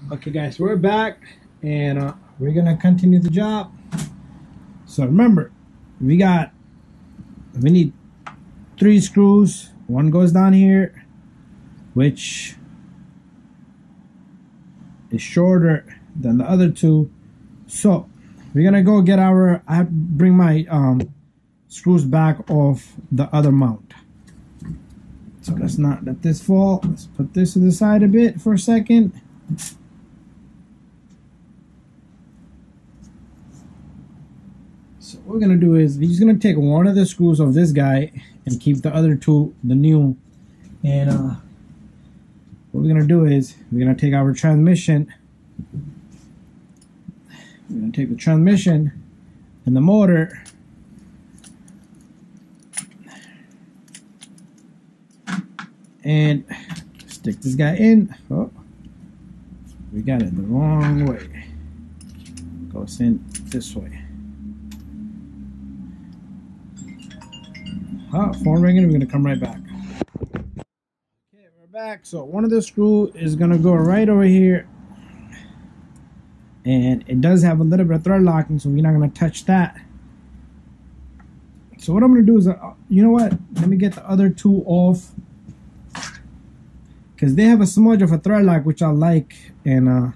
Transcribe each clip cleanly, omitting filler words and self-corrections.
Okay guys, we're back and we're gonna continue the job. So remember, we need 3 screws. One goes down here, which is shorter than the other 2. So we're gonna go get I have to bring my screws back off the other mount. So let's not let this fall. Let's put this to the side a bit for a second. So what we're gonna do is we're just gonna take one of the screws of this guy and keep the other 2, the new. And what we're gonna do is we're gonna take our transmission. We're gonna take the transmission and the motor, and stick this guy in. Oh, we got it the wrong way. Goes in this way. Oh, phone ringing. We're gonna come right back. Okay, we're back. So one of the screw is gonna go right over here, and it does have a little bit of thread locking, so we're not gonna touch that. So what I'm gonna do is, you know what? Let me get the other 2 off, because they have a smudge of a thread lock, which I like, and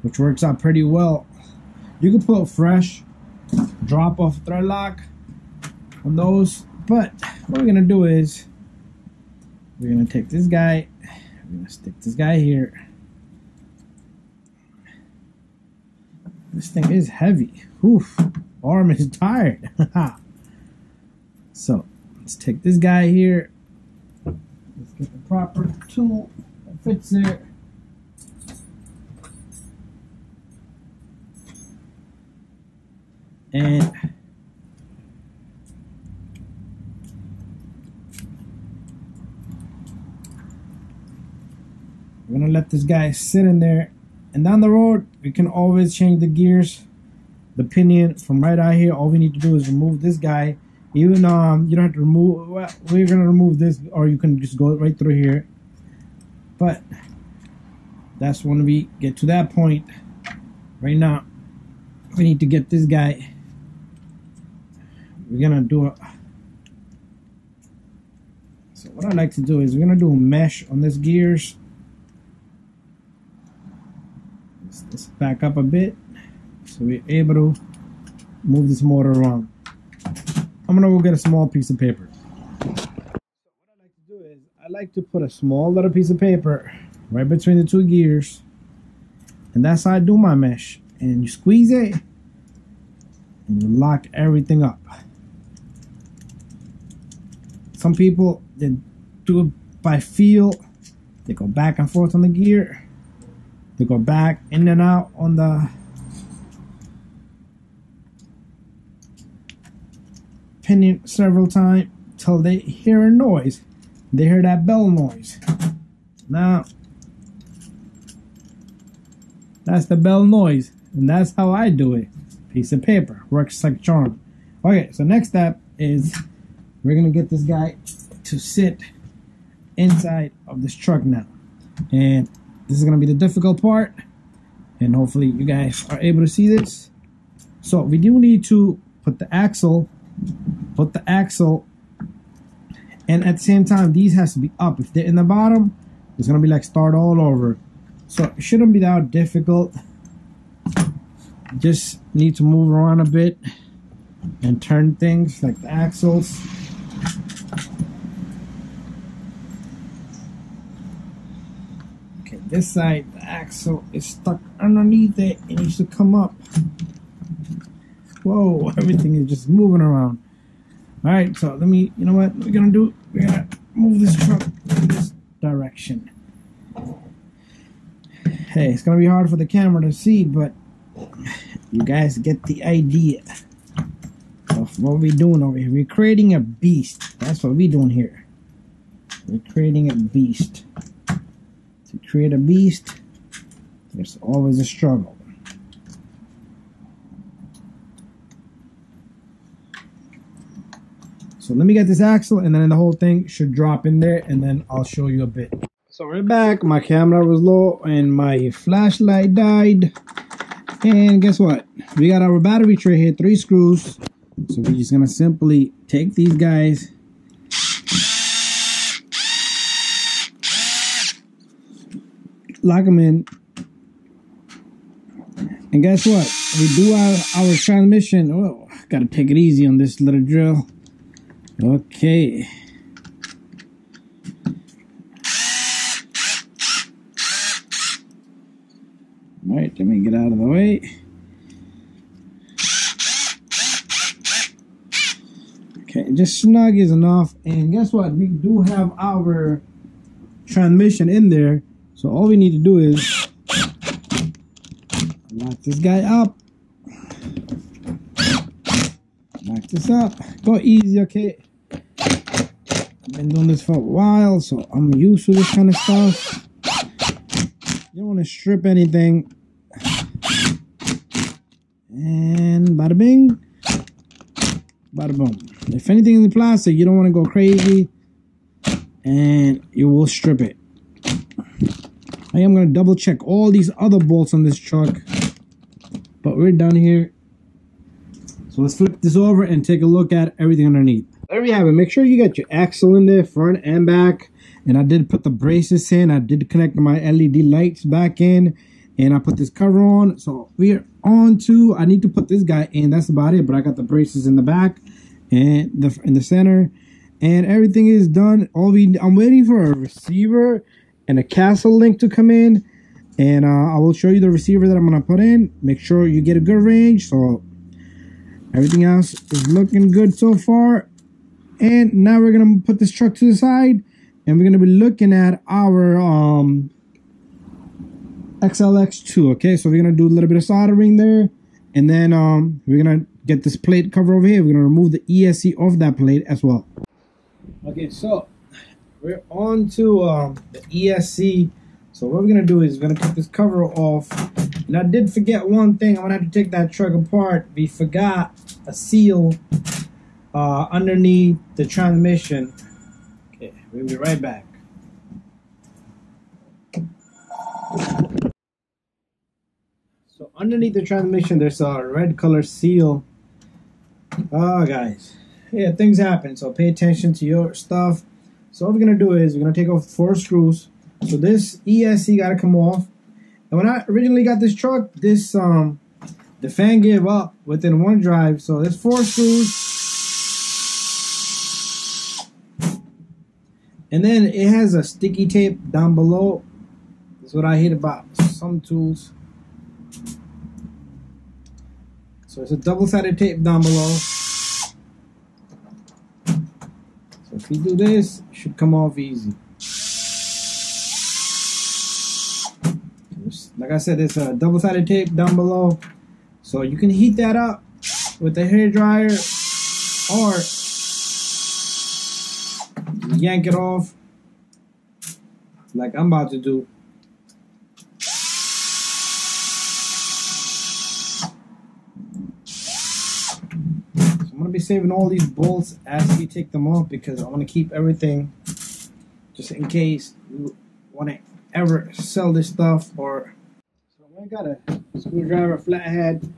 which works out pretty well. You can put fresh drop off thread lock on those. But what we're gonna do is we're gonna take this guy, we're gonna stick this guy here. This thing is heavy. Oof, arm is tired. So let's take this guy here. Let's get the proper tool that fits there. And we're gonna let this guy sit in there, and down the road we can always change the gears, the pinion from right out here. All we need to do is remove this guy. Even you don't have to remove, well, we're gonna remove this, or you can just go right through here. But that's when we get to that point. Right now we need to get this guy. We're gonna do so what I like to do is we're gonna do a mesh on this gears. Let's back up a bit so we're able to move this motor around. I'm gonna go get a small piece of paper. So what I like to do is I like to put a small little piece of paper right between the 2 gears, and that's how I do my mesh. And you squeeze it and you lock everything up. Some people, they do it by feel. They go back and forth on the gear. They go back in and out on the pinion several times till they hear a noise. They hear that bell noise. Now, that's the bell noise, and that's how I do it. Piece of paper works like charm. Okay, so next step is we're gonna get this guy to sit inside of this truck now, and this is gonna be the difficult part, and hopefully you guys are able to see this. So we do need to put the axle, and at the same time these has to be up. If they're in the bottom, it's gonna be like start all over. So it shouldn't be that difficult. Just need to move around a bit and turn things like the axles. Okay, this side, the axle is stuck underneath it. It needs to come up. Whoa, everything is just moving around. All right, so let me, you know what we're gonna do? We're gonna move this truck in this direction. Hey, it's gonna be hard for the camera to see, but you guys get the idea of what we're doing over here. We're creating a beast. That's what we're doing here. We're creating a beast. To create a beast, there's always a struggle. So let me get this axle, and then the whole thing should drop in there, and then I'll show you a bit. So we're back. My camera was low and my flashlight died. And guess what? We got our battery tray here, 3 screws. So we're just gonna simply take these guys, lock them in, and guess what? We do our transmission. Oh, gotta take it easy on this little drill. Okay. All right, let me get out of the way. Okay, just snug is enough. And guess what? We do have our transmission in there. So all we need to do is lock this guy up. Lock this up. Go easy, okay? I've been doing this for a while, so I'm used to this kind of stuff. You don't want to strip anything. And bada bing, bada boom. If anything in the plastic, you don't want to go crazy, and you will strip it. I am going to double check all these other bolts on this truck, but we're done here. So let's flip this over and take a look at everything underneath. There we have it. Make sure you got your axle in there, front and back. And I did put the braces in. I did connect my LED lights back in. And I put this cover on. So we're on to, I need to put this guy in. That's about it. But I got the braces in the back and in the center. And everything is done. I'm waiting for a receiver and a castle link to come in. And I will show you the receiver that I'm going to put in. Make sure you get a good range. So everything else is looking good so far. And now we're going to put this truck to the side. And we're going to be looking at our XLX2, okay? So we're going to do a little bit of soldering there. And then we're going to get this plate cover over here. We're going to remove the ESC off that plate as well. Okay, so we're on to the ESC. So what we're going to do is we're going to take this cover off. And I did forget one thing. I'm going to have to take that truck apart. We forgot a seal underneath the transmission. Okay, we'll be right back. So underneath the transmission, there's a red color seal. Oh, guys, yeah, things happen. So pay attention to your stuff. So what we're gonna do is we're gonna take off 4 screws. So this ESC gotta come off. And when I originally got this truck, this the fan gave up within 1 drive. So there's 4 screws. And then it has a sticky tape down below. That's what I hate about some tools. So it's a double-sided tape down below. So if you do this, it should come off easy. Like I said, there's a double-sided tape down below. So you can heat that up with a hair dryer or yank it off like I'm about to do. So I'm gonna be saving all these bolts as we take them off because I want to keep everything just in case we want to ever sell this stuff. Or so I got a screwdriver flathead.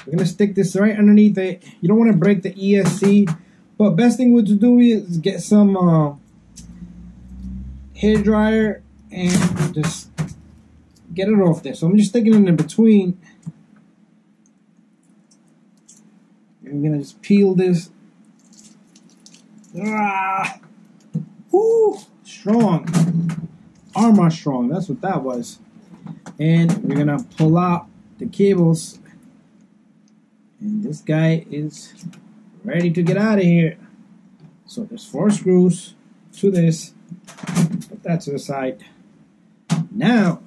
We're gonna stick this right underneath it. You don't want to break the ESC, but best thing to do is get some hair dryer and just get it off there. So I'm just sticking it in between. I'm gonna just peel this. Ah, whoo, strong. ARRMA strong. That's what that was. And we're gonna pull out the cables. And this guy is ready to get out of here. So there's 4 screws to this. Put that to the side. Now,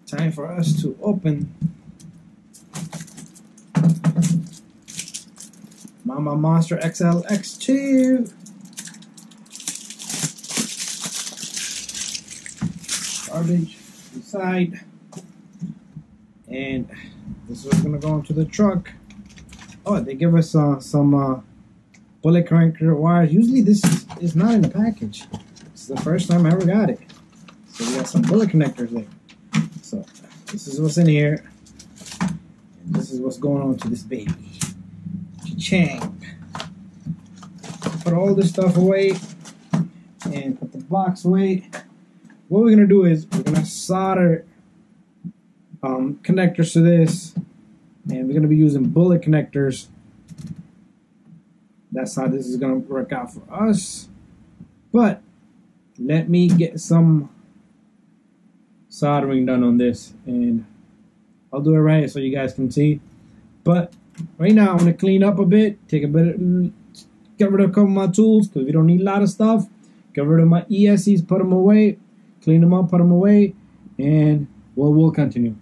time for us to open Mama Monster XLX2. Garbage inside. And this is going to go into the truck. Oh, they give us some bullet cranker wires. Usually this is not in the package. It's the first time I ever got it. So we got some bullet connectors there. So this is what's in here. And this is what's going on to this baby. Cha-chang. Put all this stuff away and put the box away. What we're gonna do is we're gonna solder connectors to this, and we're gonna be using bullet connectors. That's how this is gonna work out for us. But let me get some soldering done on this, and I'll do it right so you guys can see. But right now I'm gonna clean up a bit, take a bit, get rid of a couple of my tools because we don't need a lot of stuff. Get rid of my ESCs, put them away, clean them up, put them away, and we'll continue.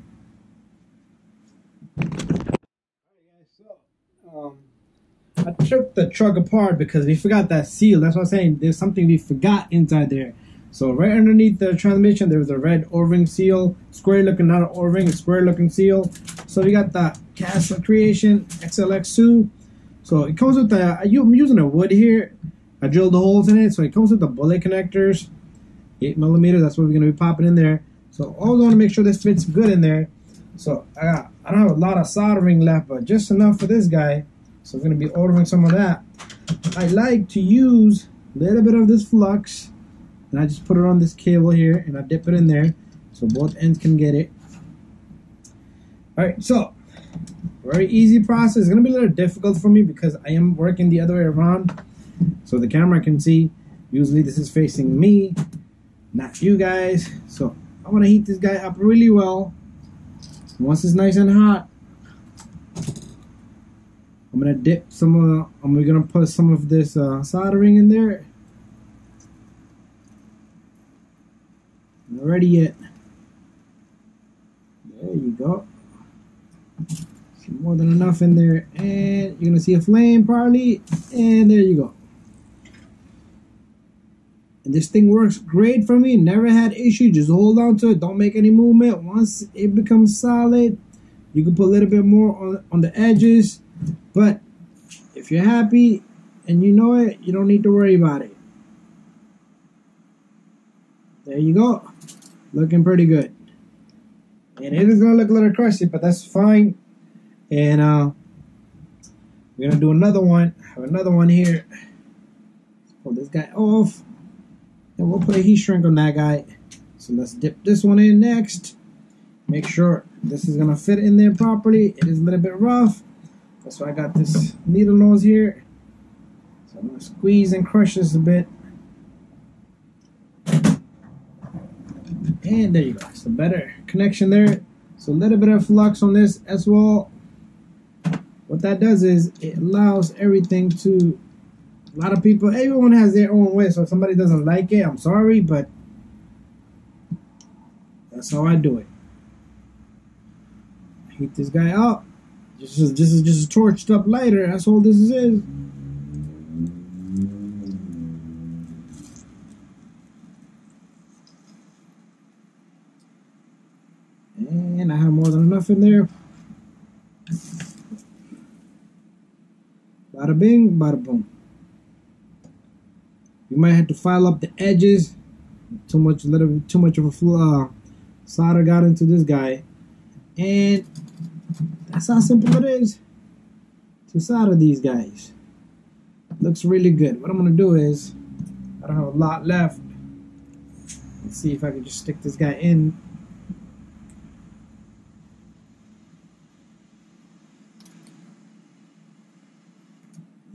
I took the truck apart because we forgot that seal. That's what I'm saying. There's something we forgot inside there. So right underneath the transmission, there's a red O-ring seal, square looking, not an O-ring, a square looking seal. So we got the Castle Creation XLX2. So it comes with the, I'm using a wood here. I drilled the holes in it, so it comes with the bullet connectors, 8mm. That's what we're gonna be popping in there. So I always want to make sure this fits good in there. So I don't have a lot of soldering left, but just enough for this guy. So we're gonna be ordering some of that. I like to use a little bit of this flux, and I just put it on this cable here, and I dip it in there, so both ends can get it. All right, so very easy process. It's gonna be a little difficult for me because I am working the other way around, so the camera can see. Usually this is facing me, not you guys. So I want to heat this guy up really well. Once it's nice and hot, I'm gonna dip some and we're gonna put some of this soldering in there. Not ready yet. There you go. More than enough in there, and you're gonna see a flame probably, and there you go. And this thing works great for me. Never had issue. Just hold on to it. Don't make any movement. Once it becomes solid, you can put a little bit more on the edges. But if you're happy and you know it, you don't need to worry about it. There you go. Looking pretty good. And it is gonna look a little crusty, but that's fine. And we're gonna do another one. Have another one here. Let's pull this guy off. And we'll put a heat shrink on that guy. So let's dip this one in next. Make sure this is gonna fit in there properly. It is a little bit rough. That's why I got this needle nose here. So I'm gonna squeeze and crush this a bit. And there you go. It's a better connection there. So a little bit of flux on this as well. What that does is it allows everything to, a lot of people, everyone has their own way. So if somebody doesn't like it, I'm sorry, but that's how I do it. Heat this guy up. This is just a torched up lighter. That's all this is. And I have more than enough in there. Bada bing, bada boom. You might have to file up the edges. Too much of a solder got into this guy, and that's how simple it is to solder these guys. Looks really good. What I'm gonna do is, I don't have a lot left. Let's see if I can just stick this guy in.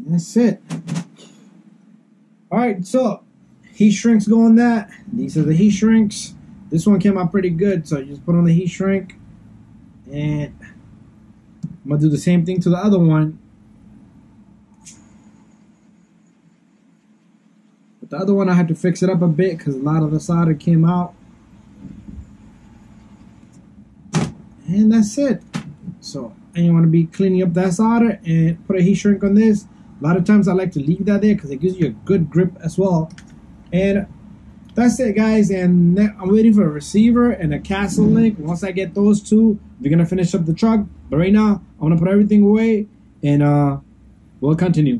That's it. Alright, so heat shrinks go on that. These are the heat shrinks. This one came out pretty good, so you just put on the heat shrink, and I'm gonna do the same thing to the other one. But the other one I had to fix it up a bit because a lot of the solder came out. And that's it. So and you want to be cleaning up that solder and put a heat shrink on this. A lot of times I like to leave that there because it gives you a good grip as well. And that's it, guys. And I'm waiting for a receiver and a Castle link. Once I get those two, we're gonna finish up the truck. But right now, I'm gonna put everything away and we'll continue.